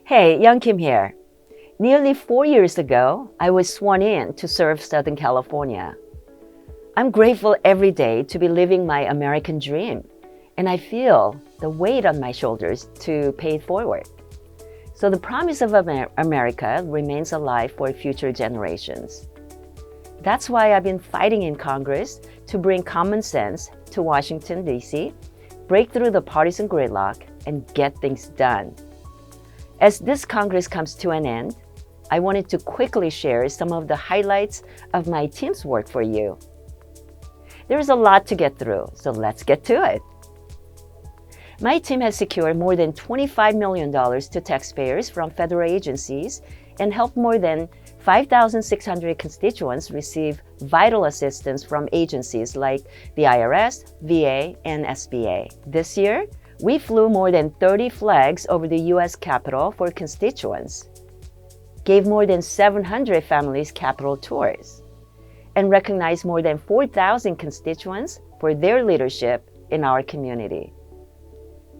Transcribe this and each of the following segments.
Hey, Young Kim here. Nearly 4 years ago, I was sworn in to serve Southern California. I'm grateful every day to be living my American dream, and I feel the weight on my shoulders to pay it forward. So the promise of America remains alive for future generations. That's why I've been fighting in Congress to bring common sense to Washington, D.C., break through the partisan gridlock, and get things done. As this Congress comes to an end, I wanted to quickly share some of the highlights of my team's work for you. There's a lot to get through, so let's get to it. My team has secured more than $25 million to taxpayers from federal agencies and helped more than 5,600 constituents receive vital assistance from agencies like the IRS, VA, and SBA. This year, we flew more than 30 flags over the U.S. Capitol for constituents, gave more than 700 families Capitol tours, and recognized more than 4,000 constituents for their leadership in our community.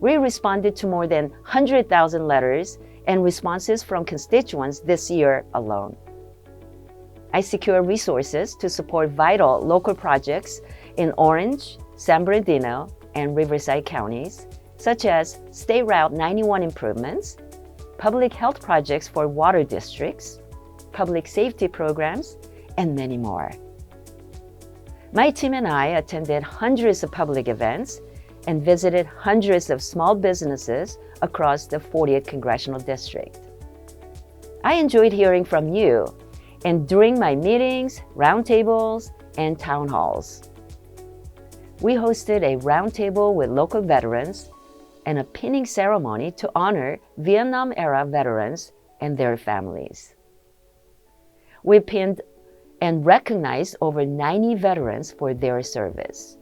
We responded to more than 100,000 letters and responses from constituents this year alone. I secured resources to support vital local projects in Orange, San Bernardino, and Riverside counties, such as State Route 91 improvements, public health projects for water districts, public safety programs, and many more. My team and I attended hundreds of public events and visited hundreds of small businesses across the 40th Congressional District. I enjoyed hearing from you and during my meetings, roundtables, and town halls. We hosted a roundtable with local veterans and a pinning ceremony to honor Vietnam-era veterans and their families. We pinned and recognized over 90 veterans for their service.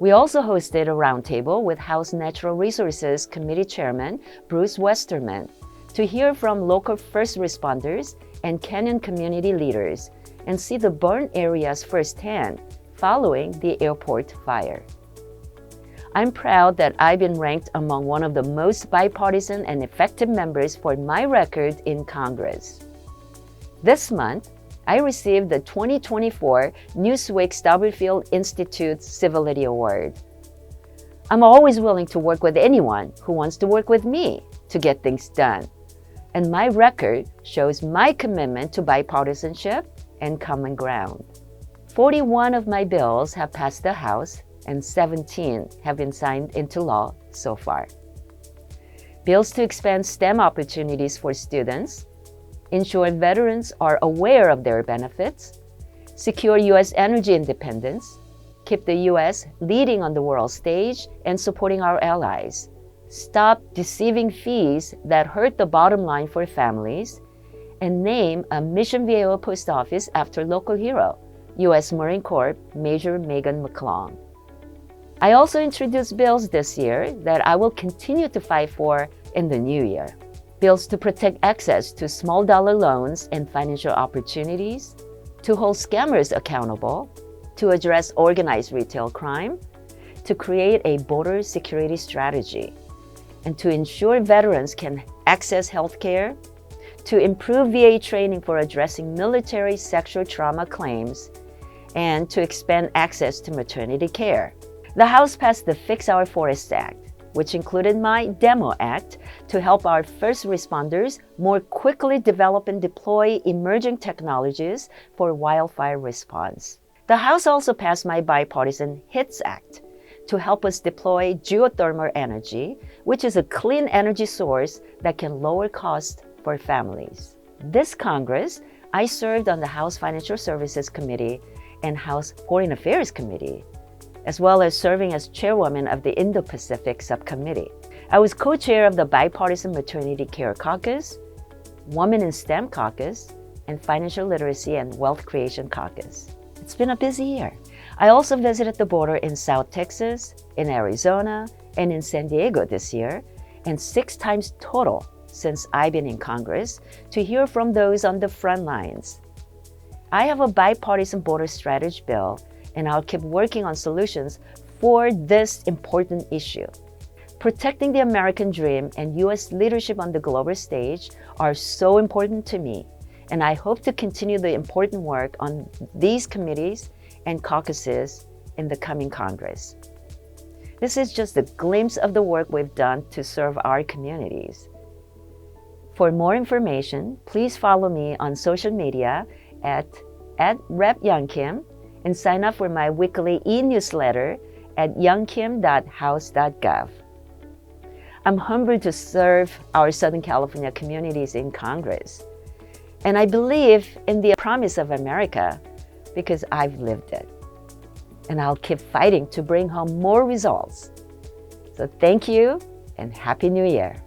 We also hosted a roundtable with House Natural Resources Committee Chairman Bruce Westerman to hear from local first responders and canyon community leaders and see the burn areas firsthand following the airport fire. I'm proud that I've been ranked among one of the most bipartisan and effective members for my record in Congress. This month, I received the 2024 Newsweek Stubblefield Institute Civility Award. I'm always willing to work with anyone who wants to work with me to get things done, and my record shows my commitment to bipartisanship and common ground. 41 of my bills have passed the House, and 17 have been signed into law so far. Bills to expand STEM opportunities for students, ensure veterans are aware of their benefits, secure U.S. energy independence, keep the U.S. leading on the world stage and supporting our allies, stop deceiving fees that hurt the bottom line for families, and name a Mission Viejo post office after local hero, U.S. Marine Corps Major Megan McClung. I also introduced bills this year that I will continue to fight for in the new year. Bills to protect access to small dollar loans and financial opportunities, to hold scammers accountable, to address organized retail crime, to create a border security strategy, and to ensure veterans can access health care, to improve VA training for addressing military sexual trauma claims, and to expand access to maternity care. The House passed the Fix Our Forests Act, which included my Demo Act to help our first responders more quickly develop and deploy emerging technologies for wildfire response. The House also passed my bipartisan HITS Act to help us deploy geothermal energy, which is a clean energy source that can lower costs for families. This Congress, I served on the House Financial Services Committee and House Foreign Affairs Committee, as well as serving as chairwoman of the Indo-Pacific Subcommittee. I was co-chair of the Bipartisan Maternity Care Caucus, Women in STEM Caucus, and Financial Literacy and Wealth Creation Caucus. It's been a busy year. I also visited the border in South Texas, in Arizona, and in San Diego this year, and 6 times total since I've been in Congress to hear from those on the front lines. I have a bipartisan border strategy bill, and I'll keep working on solutions for this important issue. Protecting the American dream and U.S. leadership on the global stage are so important to me, and I hope to continue the important work on these committees and caucuses in the coming Congress. This is just a glimpse of the work we've done to serve our communities. For more information, please follow me on social media at Rep. Young Kim and sign up for my weekly e-newsletter at youngkim.house.gov. I'm humbled to serve our Southern California communities in Congress. And I believe in the promise of America because I've lived it. And I'll keep fighting to bring home more results. So thank you and Happy New Year.